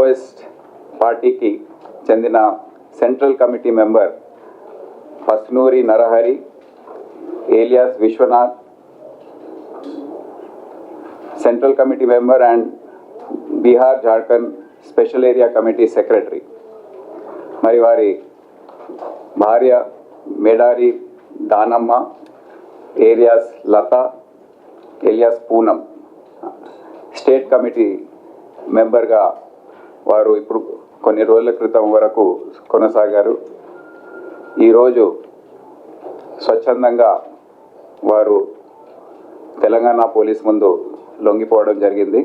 Maoist పార్టీకి చెందిన central committee member Pasnuri Narahari alias Vishwanath, central committee member and Bihar Jharkhand special area committee secretary, మరి వారి భార్య Medari Danamma alias Latha alias Poonam state committee మెంబర్గా వారు ఇప్పుడు కొన్ని రోజుల క్రితం వరకు కొనసాగారు. ఈరోజు స్వచ్ఛందంగా వారు తెలంగాణ పోలీస్ ముందు లొంగిపోవడం జరిగింది.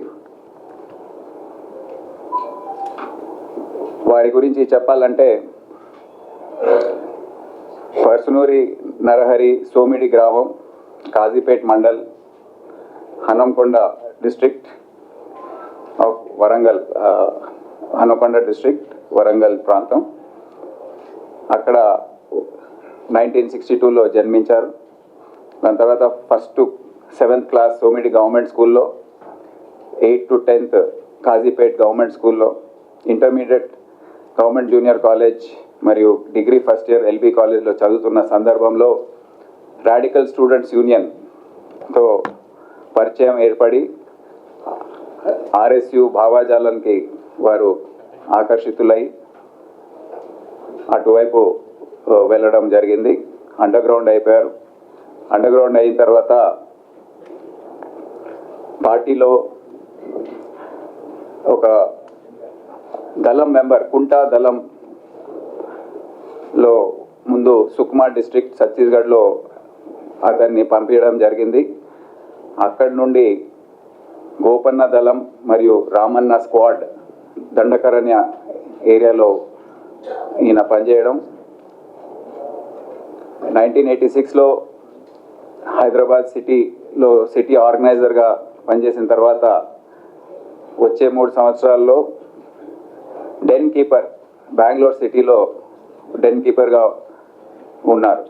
వారి గురించి చెప్పాలంటే పర్సునూరి నరహరి సోమిడి గ్రామం, Kazipet mandal, Hanamkonda district of Warangal, Hanamkonda district Warangal ప్రాంతం. అక్కడ 1962లో జన్మించారు. దాని తర్వాత 1st to 7th class Somidi government స్కూల్లో, 8th to 10th Kazipet government స్కూల్లో, ఇంటర్మీడియట్ గవర్నమెంట్ జూనియర్ కాలేజ్ మరియు డిగ్రీ ఫస్ట్ ఇయర్ ఎల్బీ కాలేజ్లో చదువుతున్న సందర్భంలో రాడికల్ స్టూడెంట్స్ యూనియన్తో పరిచయం ఏర్పడి ఆర్ఎస్యు భావాజాలానికి వారు ఆకర్షితులై అటువైపు వెళ్ళడం జరిగింది. అండర్ గ్రౌండ్ అయిపోయారు. అండర్ గ్రౌండ్ అయిన తర్వాత పార్టీలో ఒక దళం మెంబర్, కుంటా దళంలో ముందు సుక్మా డిస్ట్రిక్ట్ ఛత్తీస్గఢ్లో అతన్ని పంపించడం జరిగింది. అక్కడి నుండి గోపన్న దళం మరియు రామన్న స్క్వాడ్ దండకరణ్య ఏరియాలో ఈయన పనిచేయడం. 1986లో హైదరాబాద్ సిటీలో సిటీ ఆర్గనైజర్గా పనిచేసిన తర్వాత వచ్చే 3 సంవత్సరాల్లో డెన్ కీపర్, బెంగళూరు సిటీలో డెన్ కీపర్గా ఉన్నారు.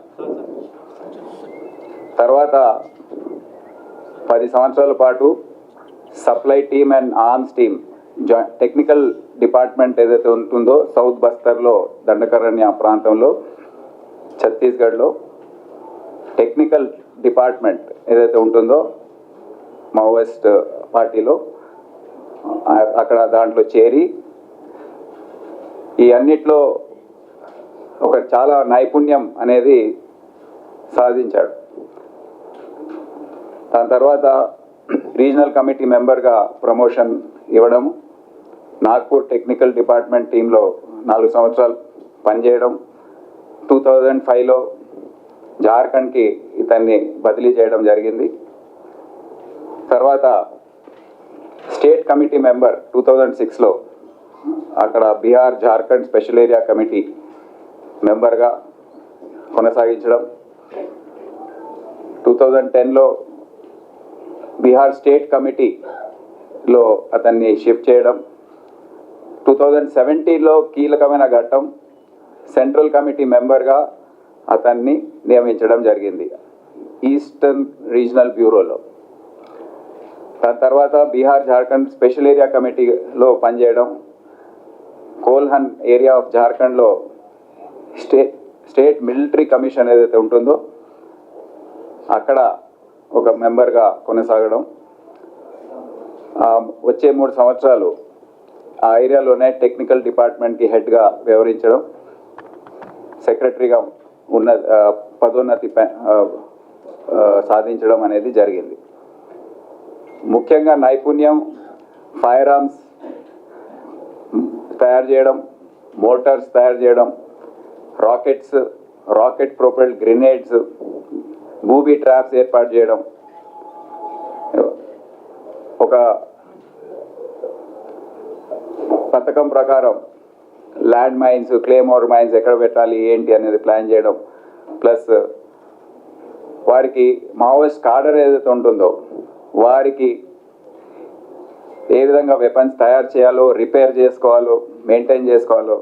తర్వాత 10 సంవత్సరాల పాటు supply team and arms team technical department ఏదైతే ఉంటుందో సౌత్ బస్తర్లో దండకరణ్య ప్రాంతంలో ఛత్తీస్గఢ్లో టెక్నికల్ డిపార్ట్మెంట్ ఏదైతే ఉంటుందో మావోయిస్ట్ పార్టీలో అక్కడ దాంట్లో చేరి ఈ అన్నిట్లో ఒక చాలా నైపుణ్యం అనేది సాధించాడు. దాని తర్వాత రీజనల్ కమిటీ మెంబర్గా ప్రమోషన్ ఇవ్వడం, నాగ్పూర్ టెక్నికల్ డిపార్ట్మెంట్ టీంలో 4 సంవత్సరాలు పనిచేయడం, 2005లో జార్ఖండ్కి ఇతన్ని బదిలీ చేయడం జరిగింది. తర్వాత స్టేట్ కమిటీ మెంబర్ 2006లో అక్కడ Bihar Jharkhand special area committee మెంబర్గా కొనసాగించడం, 2010లో బీహార్ స్టేట్ కమిటీలో అతన్ని షిఫ్ట్ చేయడం, 2017లో కీలకమైన ఘట్టం సెంట్రల్ కమిటీ మెంబర్గా అతన్ని నియమించడం జరిగింది ఈస్టర్న్ రీజనల్ బ్యూరోలో. దాని తర్వాత బీహార్ జార్ఖండ్ స్పెషల్ ఏరియా కమిటీలో పనిచేయడం, కోల్హన్ ఏరియా ఆఫ్ జార్ఖండ్లో స్టేట్ మిలిటరీ కమిషన్ ఏదైతే ఉంటుందో అక్కడ ఒక మెంబర్గా కొనసాగడం, వచ్చే 3 సంవత్సరాలు ఆ ఏరియాలోనే టెక్నికల్ డిపార్ట్మెంట్కి హెడ్గా వ్యవహరించడం, సెక్రటరీగా ఉన్న పదోన్నతి సాధించడం అనేది జరిగింది. ముఖ్యంగా నైపుణ్యం ఫైర్ ఆర్మ్స్ తయారు చేయడం, మోటార్స్ తయారు చేయడం, rockets, rocket propelled grenades, booby traps ఏర్పాటు చేయడం, ఒక పథకం ప్రకారం ల్యాండ్ మైన్స్, క్లేమోర్ మైన్స్ ఎక్కడ పెట్టాలి ఏంటి అనేది ప్లాన్ చేయడం, ప్లస్ వారికి మావోయిస్ట్ కార్డర్ ఏదైతే ఉంటుందో వారికి ఏ విధంగా వెపన్స్ తయారు చేయాలో, రిపేర్ చేసుకోవాలో, మెయింటైన్ చేసుకోవాలో,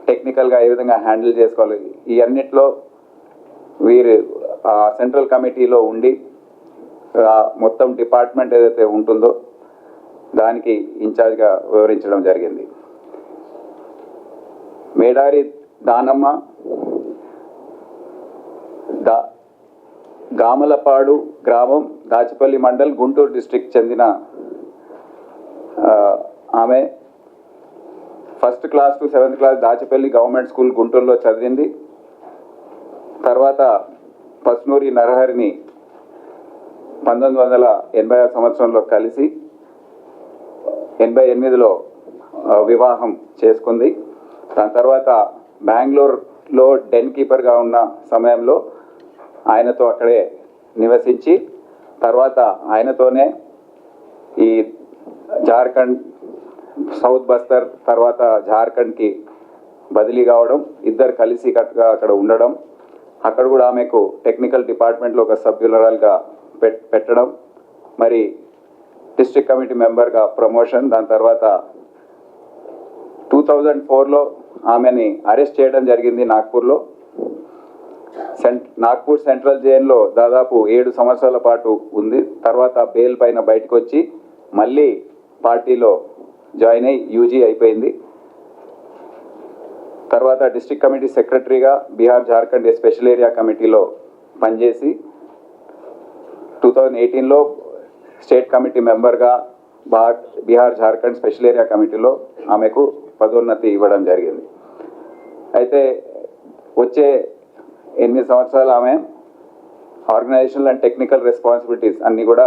టెక్నికల్గా ఏ విధంగా హ్యాండిల్ చేసుకోవాలి, ఈ అన్నిట్లో వీరు సెంట్రల్ కమిటీలో ఉండి మొత్తం డిపార్ట్మెంట్ ఏదైతే ఉంటుందో దానికి ఇన్ఛార్జ్గా వివరించడం జరిగింది. మేడారి దానమ్మ గామలపాడు గ్రామం, దాచిపల్లి మండల్, గుంటూరు డిస్ట్రిక్ట్ చెందిన ఆమె first class to 7th class Dachepalli government school గుంటూరులో చదివింది. తర్వాత పస్నూరి నరహరిని 1986 సంవత్సరంలో కలిసి 88లో వివాహం చేసుకుంది. దాని తర్వాత బెంగళూరులో డెన్ కీపర్గా ఉన్న సమయంలో ఆయనతో అక్కడే నివసించి తర్వాత ఆయనతోనే ఈ జార్ఖండ్, సౌత్ బస్తర్, తర్వాత జార్ఖండ్కి బదిలీ కావడం, ఇద్దరు కలిసి కట్టుగా అక్కడ ఉండడం, అక్కడ కూడా ఆమెకు టెక్నికల్ డిపార్ట్మెంట్లో ఒక సభ్యురాలుగా పెట్టడం, మరి డిస్ట్రిక్ట్ కమిటీ మెంబర్గా ప్రమోషన్. దాని తర్వాత 2004లో ఆమెని అరెస్ట్ చేయడం జరిగింది నాగ్పూర్లో. నాగ్పూర్ సెంట్రల్ జైల్లో దాదాపు 7 సంవత్సరాల పాటు ఉంది. తర్వాత బెయిల్ పైన బయటకు వచ్చి మళ్ళీ పార్టీలో జాయిన్ అయ్యి యూజీ అయిపోయింది. తర్వాత డిస్ట్రిక్ట్ కమిటీ సెక్రటరీగా బీహార్ జార్ఖండ్ స్పెషల్ ఏరియా కమిటీలో పనిచేసి 2018లో స్టేట్ కమిటీ మెంబర్గా బీహార్ జార్ఖండ్ స్పెషల్ ఏరియా కమిటీలో ఆమెకు పదోన్నతి ఇవ్వడం జరిగింది. అయితే వచ్చే 8 సంవత్సరాలు ఆమె ఆర్గనైజేషనల్ అండ్ టెక్నికల్ రెస్పాన్సిబిలిటీస్ అన్నీ కూడా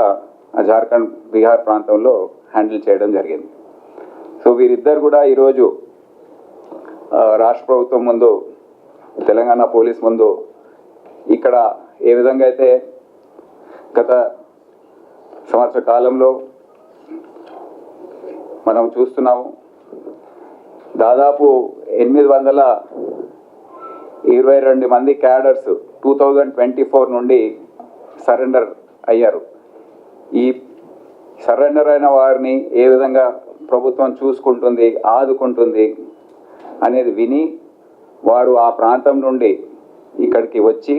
జార్ఖండ్, బీహార్ ప్రాంతంలో హ్యాండిల్ చేయడం జరిగింది. సో వీరిద్దరు కూడా ఈరోజు రాష్ట్ర ప్రభుత్వం ముందు, తెలంగాణ పోలీస్ ముందు ఇక్కడ ఏ విధంగా అయితే గత సంవత్సర కాలంలో మనం చూస్తున్నాము, దాదాపు 822 మంది క్యాడర్స్ 2024 నుండి సరెండర్ అయ్యారు. ఈ సరెండర్ అయిన వారిని ఏ విధంగా ప్రభుత్వం చూసుకుంటుంది, ఆదుకుంటుంది అనేది విని వారు ఆ ప్రాంతం నుండి ఇక్కడికి వచ్చి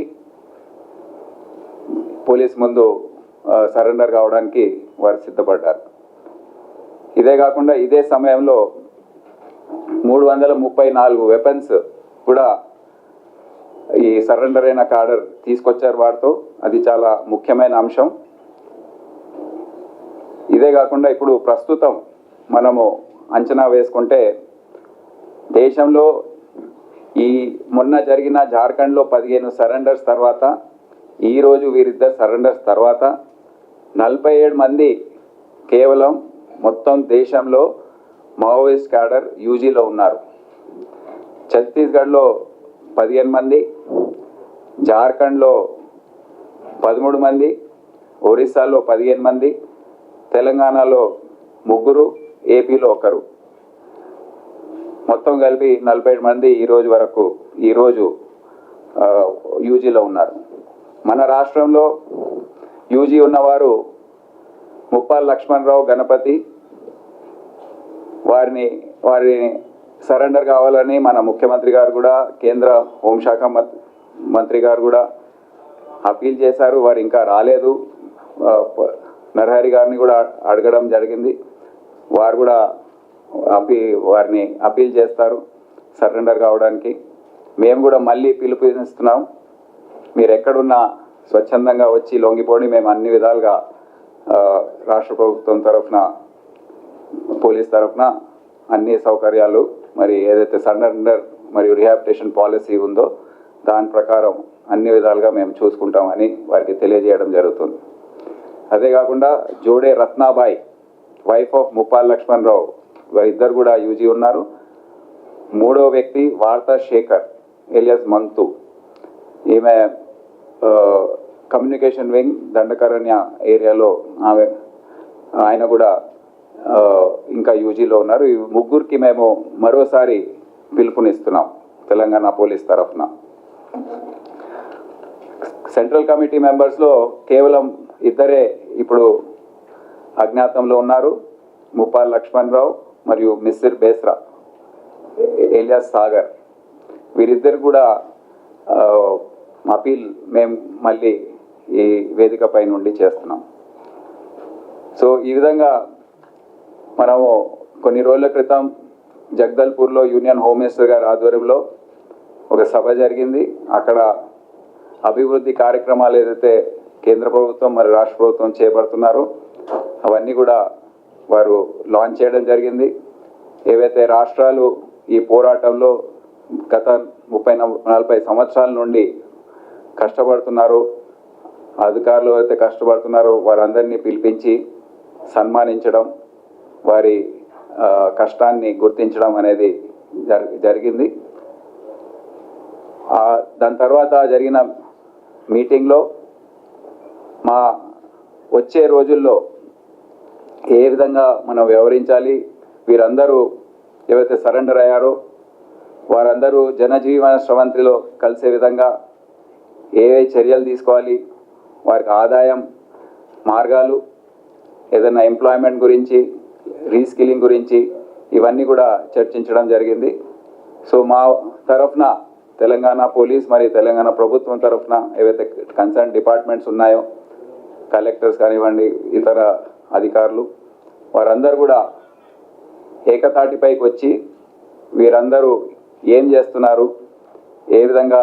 పోలీస్ ముందు సరెండర్ కావడానికి వారు సిద్ధపడ్డారు. ఇదే కాకుండా ఇదే సమయంలో 334 వెపన్స్ కూడా ఈ సరెండర్ అయిన క్యాడర్ తీసుకొచ్చారు వారితో. అది చాలా ముఖ్యమైన అంశం. ఇదే కాకుండా ఇప్పుడు ప్రస్తుతం మనము అంచనా వేసుకుంటే దేశంలో ఈ మొన్న జరిగిన జార్ఖండ్లో 15 సరెండర్స్ తర్వాత, ఈరోజు వీరిద్దరు సరెండర్స్ తర్వాత 47 మంది కేవలం మొత్తం దేశంలో మావోయిస్ట్ క్యాడర్ యూజీలో ఉన్నారు. ఛత్తీస్గఢ్లో 15 మంది, జార్ఖండ్లో 13 మంది, ఒరిస్సాలో 15 మంది, తెలంగాణలో 3, ఏపీలో 1, మొత్తం కలిపి 47 మంది ఈరోజు యూజీలో ఉన్నారు. మన రాష్ట్రంలో యూజీ ఉన్నవారు ముప్పాల లక్ష్మణరావు, గణపతి. వారిని సరెండర్ కావాలని మన ముఖ్యమంత్రి గారు కూడా, కేంద్ర హోంశాఖ మంత్రి గారు కూడా అపీల్ చేశారు. వారు ఇంకా రాలేదు. నరహరి గారిని కూడా అడగడం జరిగింది. వారు కూడా వారిని అపీల్ చేస్తారు సరెండర్ కావడానికి. మేము కూడా మళ్ళీ పిలుపునిస్తున్నాం, మీరు ఎక్కడున్నా స్వచ్ఛందంగా వచ్చి లొంగిపోండి. మేము అన్ని విధాలుగా రాష్ట్ర ప్రభుత్వం తరఫున, పోలీస్ తరఫున అన్ని సౌకర్యాలు, మరి ఏదైతే సరెండర్ మరియు రిహాబిలిటేషన్ పాలసీ ఉందో దాని ప్రకారం అన్ని విధాలుగా మేము చూసుకుంటామని వారికి తెలియజేయడం జరుగుతుంది. అదే కాకుండా జోడే రత్నాబాయి, వైఫ్ ఆఫ్ ముప్పాల లక్ష్మణరావు, వారిద్దరు కూడా యూజీ ఉన్నారు. 3వ వ్యక్తి వార్తా శేఖర్ ఎలియాస్ మంతు, ఈమె కమ్యూనికేషన్ వింగ్ దండకారణ్య ఏరియాలో ఆయన కూడా ఇంకా యూజీలో ఉన్నారు. ఈ ముగ్గురికి మేము మరోసారి పిలుపునిస్తున్నాం తెలంగాణ పోలీస్ తరఫున. సెంట్రల్ కమిటీ మెంబర్స్లో కేవలం 2 ఇప్పుడు అజ్ఞాతంలో ఉన్నారు, ముప్పాల లక్ష్మణరావు మరియు మిస్సిర్ బేస్రా ఎలియాస్ సాగర్. వీరిద్దరు కూడా అపీల్ మేము మళ్ళీ ఈ వేదికపై నుండి చేస్తున్నాం. సో ఈ విధంగా మనము కొన్ని రోజుల క్రితం జగదల్పూర్లో యూనియన్ హోమ్ మినిస్టర్ గారి ఆధ్వర్యంలో ఒక సభ జరిగింది. అక్కడ అభివృద్ధి కార్యక్రమాలు ఏదైతే కేంద్ర ప్రభుత్వం మరి రాష్ట్ర ప్రభుత్వం చేపడుతున్నారో అవన్నీ కూడా వారు లాంచ్ చేయడం జరిగింది. ఏవైతే రాష్ట్రాలు ఈ పోరాటంలో గత 30-40 సంవత్సరాల నుండి కష్టపడుతున్నారో, అధికారులు అయితే కష్టపడుతున్నారో వారందరినీ పిలిపించి సన్మానించడం, వారి కష్టాన్ని గుర్తించడం అనేది జరిగింది. దాని తర్వాత జరిగిన మీటింగ్లో మా వచ్చే రోజుల్లో ఏ విధంగా మనం వ్యవహరించాలి, వీరందరూ ఏవైతే సరెండర్ అయ్యారో వారందరూ జనజీవన స్రవంతిలో కలిసే విధంగా ఏ చర్యలు తీసుకోవాలి, వారికి ఆదాయం మార్గాలు, ఏదైనా ఎంప్లాయ్మెంట్ గురించి, రీస్కిల్లింగ్ గురించి ఇవన్నీ కూడా చర్చించడం జరిగింది. సో మా తరఫున తెలంగాణ పోలీస్ మరియు తెలంగాణ ప్రభుత్వం తరఫున ఏవైతే కన్సర్న్ డిపార్ట్మెంట్స్ ఉన్నాయో, కలెక్టర్స్ కానివ్వండి, ఇతర అధికారులు, వారందరూ కూడా ఏకతాటిపైకి వచ్చి వీరందరూ ఏం చేస్తున్నారు, ఏ విధంగా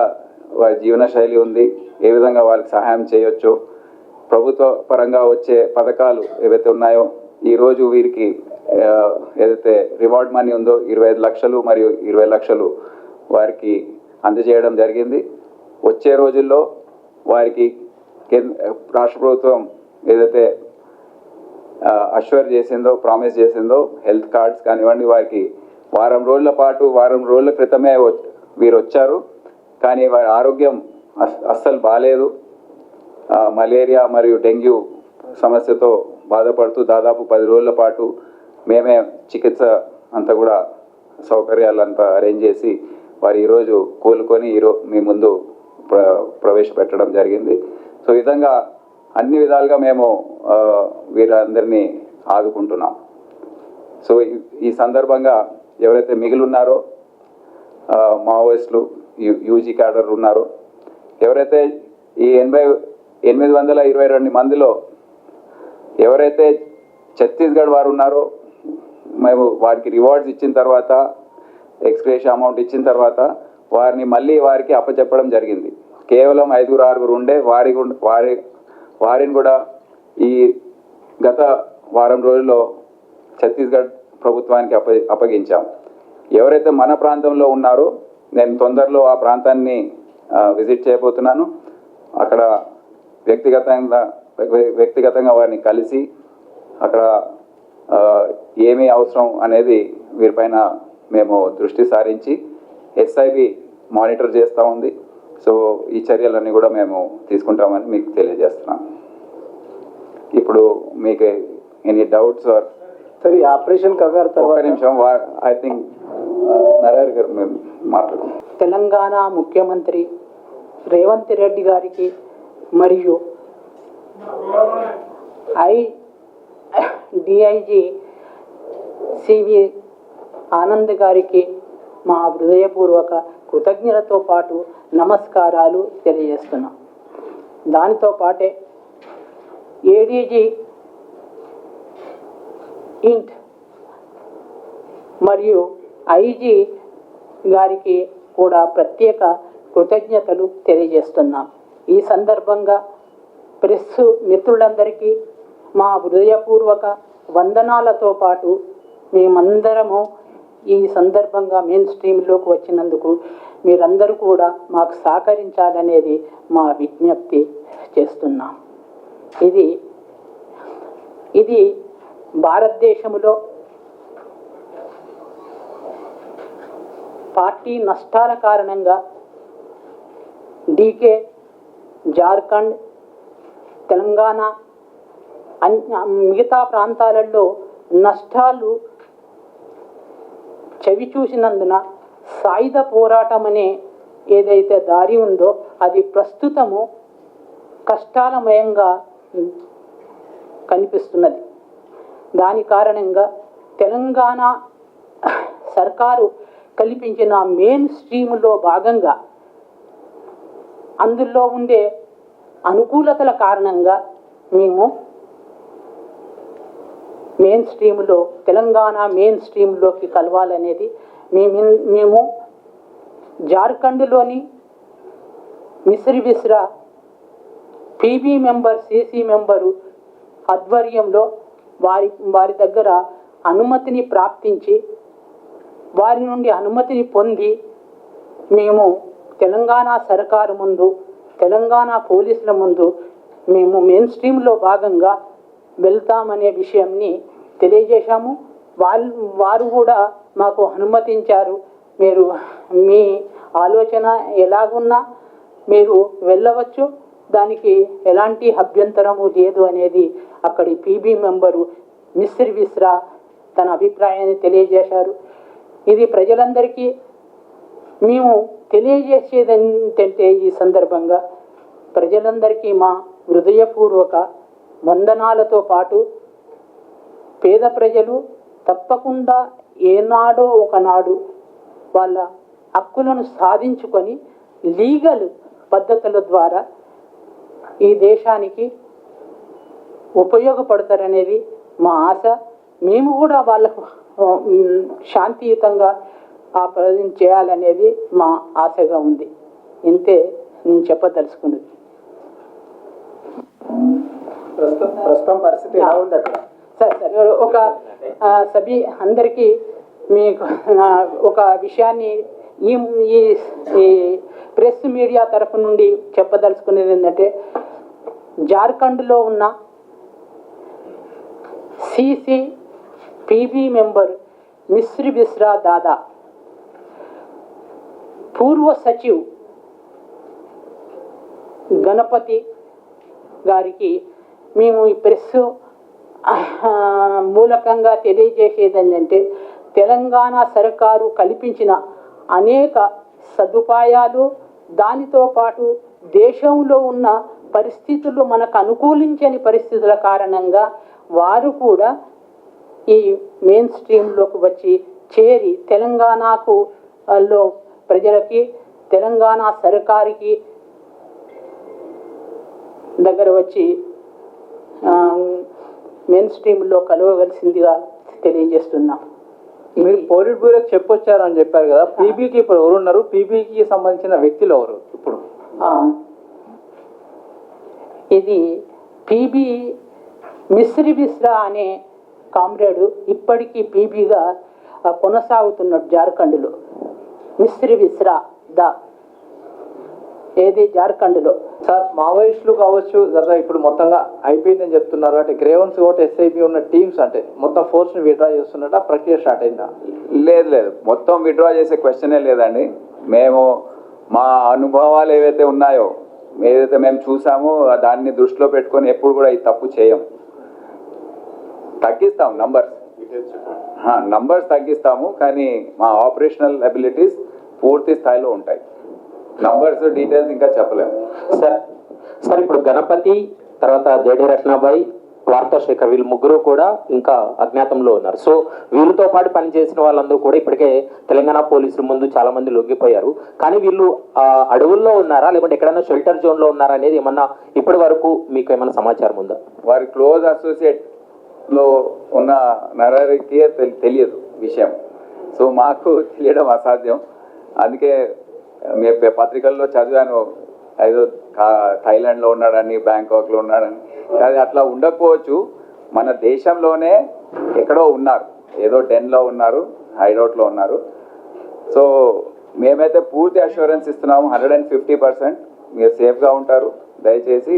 వారి జీవనశైలి ఉంది, ఏ విధంగా వాళ్ళకి సహాయం చేయొచ్చు, ప్రభుత్వ పరంగా వచ్చే పథకాలు ఏవైతే ఉన్నాయో ఈరోజు వీరికి ఏదైతే రివార్డ్ మనీ ఉందో 25 లక్షలు మరియు 20 లక్షలు వారికి అందజేయడం జరిగింది. వచ్చే రోజుల్లో వారికి రాష్ట్ర ప్రభుత్వం ఏదైతే అష్యూర్ చేసిందో, ప్రామిస్ చేసిందో హెల్త్ కార్డ్స్ కానివ్వండి, వారికి వారం రోజుల క్రితమే వీరు వచ్చారు, కానీ వారి ఆరోగ్యం అస్సలు బాగాలేదు. మలేరియా మరియు డెంగ్యూ సమస్యతో బాధపడుతూ దాదాపు 10 రోజుల పాటు మేమే చికిత్స అంతా కూడా సౌకర్యాలంతా అరేంజ్ చేసి వారు ఈరోజు కోలుకొని మీ ముందు ప్రవేశపెట్టడం జరిగింది. సో ఈ విధంగా అన్ని విధాలుగా మేము వీరందరినీ ఆదుకుంటున్నాం. సో ఈ సందర్భంగా ఎవరైతే మిగిలిన్నారో మావోయిస్టులు, యూజీ క్యాడర్ ఉన్నారో, ఎవరైతే ఈ 822 మందిలో ఎవరైతే ఛత్తీస్గఢ్ వారు ఉన్నారో మేము వారికి రివార్డ్స్ ఇచ్చిన తర్వాత, ఎక్స్గ్రేషియా అమౌంట్ ఇచ్చిన తర్వాత వారికి అప్పచెప్పడం జరిగింది. కేవలం 5-6 ఉండే వారిని కూడా ఈ గత వారం రోజుల్లో ఛత్తీస్గఢ్ ప్రభుత్వానికి అప్పగించాం. ఎవరైతే మన ప్రాంతంలో ఉన్నారో నేను తొందరలో ఆ ప్రాంతాన్ని విజిట్ చేయబోతున్నాను. అక్కడ వ్యక్తిగతంగా వారిని కలిసి అక్కడ ఏమీ అవసరం అనేది వీరిపైన మేము దృష్టి సారించి ఎస్ఐబి మానిటర్ చేస్తూ ఉంది. సో ఈ చర్యలన్నీ కూడా మేము తీసుకుంటామని మీకు తెలియజేస్తున్నాం. ఇప్పుడు మీకు ఎనీ డౌట్స్ ఆర్ సరే ఆపరేషన్ కవర్ ఒక నిమిషం, ఐ థింక్ నరహరి గారు మేము మాట్లాడుతున్నాం. తెలంగాణ ముఖ్యమంత్రి రేవంత్ రెడ్డి గారికి మరియు డిఐజీ సివి ఆనంద్ గారికి మా హృదయపూర్వక కృతజ్ఞతతో పాటు నమస్కారాలు తెలియజేస్తున్నాం. దానితో పాటే ఏడీజీ ఇంట్ మరియు ఐజీ గారికి కూడా ప్రత్యేక కృతజ్ఞతలు తెలియజేస్తున్నాం. ఈ సందర్భంగా ప్రెస్ మిత్రులందరికీ మా హృదయపూర్వక వందనాలతో పాటు మేమందరము ఈ సందర్భంగా మెయిన్ స్ట్రీమ్లోకి వచ్చినందుకు మీరందరూ కూడా మాకు సహకరించాలనేది మా విజ్ఞప్తి చేస్తున్నాం. ఇది భారతదేశంలో పార్టీ నష్టాల కారణంగా డీకే, జార్ఖండ్, తెలంగాణ మిగతా ప్రాంతాలలో నష్టాలు చవి చూసినందున సాయుధ పోరాటం అనే ఏదైతే దారి ఉందో అది ప్రస్తుతము కష్టాలమయంగా కనిపిస్తున్నది. దాని కారణంగా తెలంగాణ సర్కారు కల్పించిన మెయిన్ స్ట్రీమ్లో భాగంగా అందులో ఉండే అనుకూలతల కారణంగా మేము మెయిన్ స్ట్రీమ్లో, తెలంగాణ మెయిన్ స్ట్రీమ్లోకి కలవాలనేది మేము జార్ఖండ్లోని Misir Besra PB member, CC member ఆధ్వర్యంలో వారి దగ్గర అనుమతిని ప్రాప్తించి, వారి నుండి అనుమతిని పొంది మేము తెలంగాణ సర్కారు ముందు, తెలంగాణ పోలీసుల ముందు మేము మెయిన్ స్ట్రీమ్లో భాగంగా వెళ్తామనే విషయాన్ని తెలియజేశాము. వారు కూడా మాకు అనుమతించారు. మీరు మీ ఆలోచన ఎలాగున్నా మీరు వెళ్ళవచ్చు, దానికి ఎలాంటి అభ్యంతరము లేదు అనేది అక్కడి పీబీ మెంబరు మిశ్రి బిస్రా తన అభిప్రాయాన్ని తెలియజేశారు. ఇది ప్రజలందరికీ మేము తెలియజేసేది ఏంటంటే, ఈ సందర్భంగా ప్రజలందరికీ మా హృదయపూర్వక వందనాలతో పాటు పేద ప్రజలు తప్పకుండా ఏనాడో ఒకనాడు వాళ్ళ హక్కులను సాధించుకొని లీగల్ పద్ధతుల ద్వారా ఈ దేశానికి ఉపయోగపడతారనేది మా ఆశ. మేము కూడా వాళ్ళకు శాంతియుతంగా ఆ ప్రజలు చేయాలనేది మా ఆశగా ఉంది. ఇంతే నేను చెప్పదలుచుకున్నది. ప్రస్తుతం పరిస్థితి ఎలా ఉంది అక్కడ? సరే ఒక సభి అందరికీ మీకు ఒక విషయాన్ని ఈ ప్రెస్ మీడియా తరఫు నుండి చెప్పదలుచుకునేది ఏంటంటే, జార్ఖండ్లో ఉన్న CC PB member misri Bisra దాదా పూర్వ సచివ్ గణపతి గారికి మేము ఈ ప్రెస్ మూలకంగా తెలియజేసేది ఏంటంటే, తెలంగాణ సర్కారు కల్పించిన అనేక సదుపాయాలు, దానితో పాటు దేశంలో ఉన్న పరిస్థితులు మనకు అనుకూలించని పరిస్థితుల కారణంగా వారు కూడా ఈ మెయిన్ స్ట్రీమ్లోకి వచ్చి చేరి తెలంగాణకు లో ప్రజలకి, తెలంగాణ సర్కారుకి దగ్గర వచ్చి మెయిన్ స్ట్రీమ్లో కలవవలసిందిగా తెలియజేస్తున్నాం. మీరు పోలిట్ బ్యూరోకి చెప్పొచ్చారు అని చెప్పారు కదా, పీబీకి ఇప్పుడు ఎవరు ఉన్నారు? పీబీకి సంబంధించిన వ్యక్తులు ఎవరు ఇప్పుడు? ఇది పీబీ మిశ్రి బిస్రా అనే కామ్రేడు ఇప్పటికీ పీబీగా కొనసాగుతున్నాడు జార్ఖండ్లో. మిశ్రి బిస్రా ఏది జార్ఖండ్లో. సార్, మావోయిస్టులు కావచ్చు కదా ఇప్పుడు మొత్తంగా అయిపోయిందని చెప్తున్నారు. అంటే గ్రేవన్స్ ఒకటి ఎస్ఐబి ఉన్న టీమ్స్ అంటే మొత్తం ఫోర్స్ని విత్డ్రా చేస్తున్నట్టు ప్రక్రియ స్టార్ట్ అయిందా? లేదు, మొత్తం విత్డ్రా చేసే క్వశ్చనే లేదండి. మేము మా అనుభవాలు ఏవైతే ఉన్నాయో, ఏదైతే మేము చూసామో దాన్ని దృష్టిలో పెట్టుకొని ఎప్పుడు కూడా ఈ తప్పు చేయం. తగ్గిస్తాం నంబర్స్ తగ్గిస్తాము, కానీ మా ఆపరేషనల్ అబిలిటీస్ పూర్తి స్థాయిలో ఉంటాయి. నంబర్స్ డీటెయిల్స్ ఇంకా చెప్పలేము సార్. ఇప్పుడు గణపతి, తర్వాత జేడి రత్నాబాయి, వార్తాశేఖర్ వీళ్ళు ముగ్గురు కూడా ఇంకా అజ్ఞాతంలో ఉన్నారు. సో వీళ్ళతో పాటు పనిచేసిన వాళ్ళందరూ కూడా ఇప్పటికే తెలంగాణ పోలీసుల ముందు చాలా మంది లొంగిపోయారు. కానీ వీళ్ళు అడవుల్లో ఉన్నారా, లేకుంటే ఎక్కడైనా షెల్టర్ జోన్లో ఉన్నారా అనేది ఏమన్నా ఇప్పటి వరకు మీకు ఏమైనా సమాచారం ఉందా? వారి క్లోజ్ అసోసియేట్లో ఉన్న నరరికి తెలియదు విషయం. సో మాకు తెలియడం అసాధ్యం. అందుకే మేము పత్రికల్లో చదివాను, ఏదో థాయిలాండ్లో ఉన్నాడని, బ్యాంకాక్లో ఉన్నాడని. కానీ అట్లా ఉండకపోవచ్చు. మన దేశంలోనే ఎక్కడో ఉన్నారు, ఏదో డెన్లో ఉన్నారు, హైడౌట్లో ఉన్నారు. సో మేమైతే పూర్తి అష్యూరెన్స్ ఇస్తున్నాము, 150% మీరు సేఫ్గా ఉంటారు, దయచేసి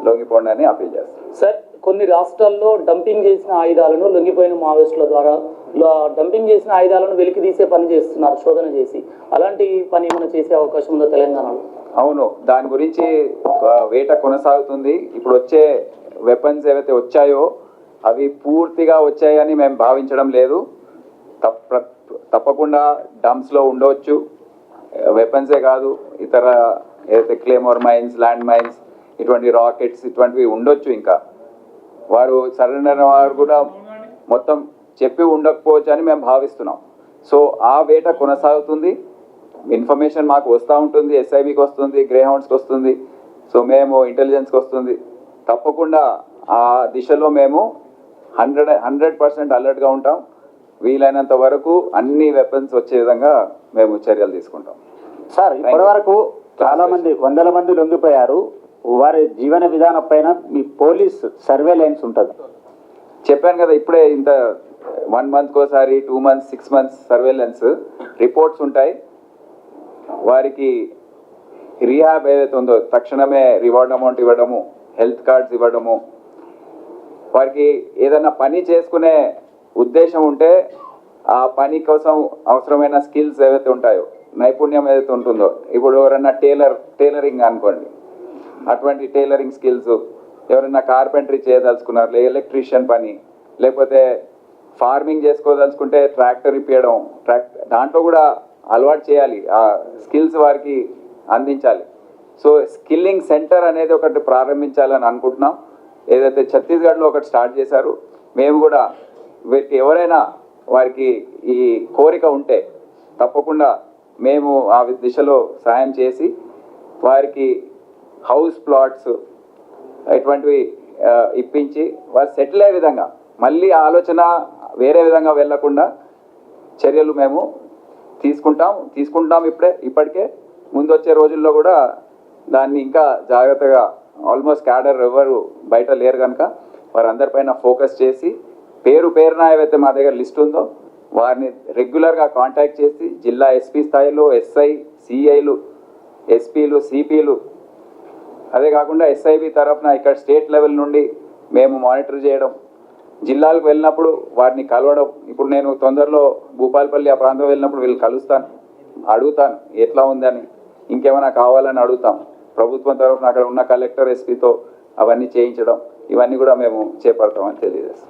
లొంగిపోండి అని అప్పీల్ చేస్తాం. సార్, కొన్ని రాష్ట్రాల్లో డంపింగ్ చేసిన ఆయుధాలను లొంగిపోయిన మావోయిస్టుల ద్వారా డంపింగ్ చేసిన ఆయుధాలను వెలికి తీసే పని చేస్తున్నారు, శోధన చేసి. అలాంటి పని ఏమైనా చేసే అవకాశం ఉందో తెలంగాణలో? అవును, దాని గురించి వేట కొనసాగుతుంది. ఇప్పుడు వచ్చే వెపన్స్ ఏవైతే వచ్చాయో అవి పూర్తిగా వచ్చాయని మేము భావించడం లేదు. తప్పకుండా డంప్స్లో ఉండవచ్చు. వెపన్సే కాదు, ఇతర ఏదైతే క్లేమోర్ మైన్స్, ల్యాండ్ మైన్స్, ఇటువంటి రాకెట్స్ ఇటువంటివి ఉండొచ్చు. ఇంకా వారు సరెండర్ వారు కూడా మొత్తం చెప్పి ఉండకపోవచ్చు అని మేము భావిస్తున్నాం. సో ఆ వేట కొనసాగుతుంది. ఇన్ఫర్మేషన్ మాకు వస్తూ ఉంటుంది, ఎస్ఐబికి వస్తుంది, గ్రేహౌండ్స్కి వస్తుంది, సో మేము ఇంటెలిజెన్స్కి వస్తుంది. తప్పకుండా ఆ దిశలో మేము 100% అలర్ట్గా ఉంటాం. వీలైనంత వరకు అన్ని వెపన్స్ వచ్చే విధంగా మేము చర్యలు తీసుకుంటాం. సార్ ఇప్పటి వరకు చాలా మంది వందల మంది లొంగిపోయారు. వారి జీవన విధానం పైన మీ పోలీస్ సర్వేలెన్స్ ఉంటుంది. చెప్పాను కదా ఇప్పుడే, ఇంత 1 month ఒకసారి 2 months 6 months సర్వేలెన్స్ రిపోర్ట్స్ ఉంటాయి. వారికి రీహాబ్ ఏదైతే ఉందో తక్షణమే రివార్డ్ అమౌంట్ ఇవ్వడము, హెల్త్ కార్డ్స్ ఇవ్వడము, వారికి ఏదైనా పని చేసుకునే ఉద్దేశం ఉంటే ఆ పని కోసం అవసరమైన స్కిల్స్ ఏవైతే ఉంటాయో, నైపుణ్యం ఏదైతే ఉంటుందో, ఇప్పుడు ఎవరైనా టైలరింగ్ అనుకోండి, అటువంటి టైలరింగ్ స్కిల్స్, ఎవరైనా కార్పెంటరీ చేయదలుచుకున్నారు, ఎలక్ట్రీషియన్ పని, లేకపోతే ఫార్మింగ్ చేసుకోదలుచుకుంటే ట్రాక్టర్ ఇప్పించడం, దాంట్లో కూడా అలవాటు చేయాలి, ఆ స్కిల్స్ వారికి అందించాలి. సో స్కిల్లింగ్ సెంటర్ అనేది ఒకటి ప్రారంభించాలని అనుకుంటున్నాం. ఏదైతే ఛత్తీస్గఢ్లో ఒకటి స్టార్ట్ చేశారు, మేము కూడా వీరికి ఎవరైనా వారికి ఈ కోరిక ఉంటే తప్పకుండా మేము ఆ దిశలో సాయం చేసి వారికి హౌస్ ప్లాట్స్ ఇటువంటివి ఇప్పించి వారు సెటిల్ అయ్యే విధంగా, మళ్ళీ ఆలోచన వేరే విధంగా వెళ్లకుండా చర్యలు మేము తీసుకుంటాం ఇప్పటికే. ముందు వచ్చే రోజుల్లో కూడా దాన్ని ఇంకా జాగ్రత్తగా, ఆల్మోస్ట్ క్యాడర్ ఎవరు బయట లేరు కనుక వారందరిపైన ఫోకస్ చేసి పేరున ఏవైతే మా దగ్గర లిస్ట్ ఉందో వారిని రెగ్యులర్గా కాంటాక్ట్ చేసి జిల్లా ఎస్పీ స్థాయిలో ఎస్ఐ, సిఐలు, ఎస్పీలు, సిపిలు, అదే కాకుండా ఎస్ఐబి తరఫున ఇక్కడ స్టేట్ లెవెల్ నుండి మేము మానిటర్ చేయడం, జిల్లాలకు వెళ్ళినప్పుడు వారిని కలవడం. ఇప్పుడు నేను తొందరలో భూపాలపల్లి ఆ ప్రాంతం వెళ్ళినప్పుడు వీళ్ళు కలుస్తాను, అడుగుతాను ఎట్లా ఉందని, ఇంకేమైనా కావాలని అడుగుతాం. ప్రభుత్వం తరఫున అక్కడ ఉన్న కలెక్టర్, ఎస్పీతో అవన్నీ చేయించడం, ఇవన్నీ కూడా మేము చేపడతామని తెలియజేస్తాం.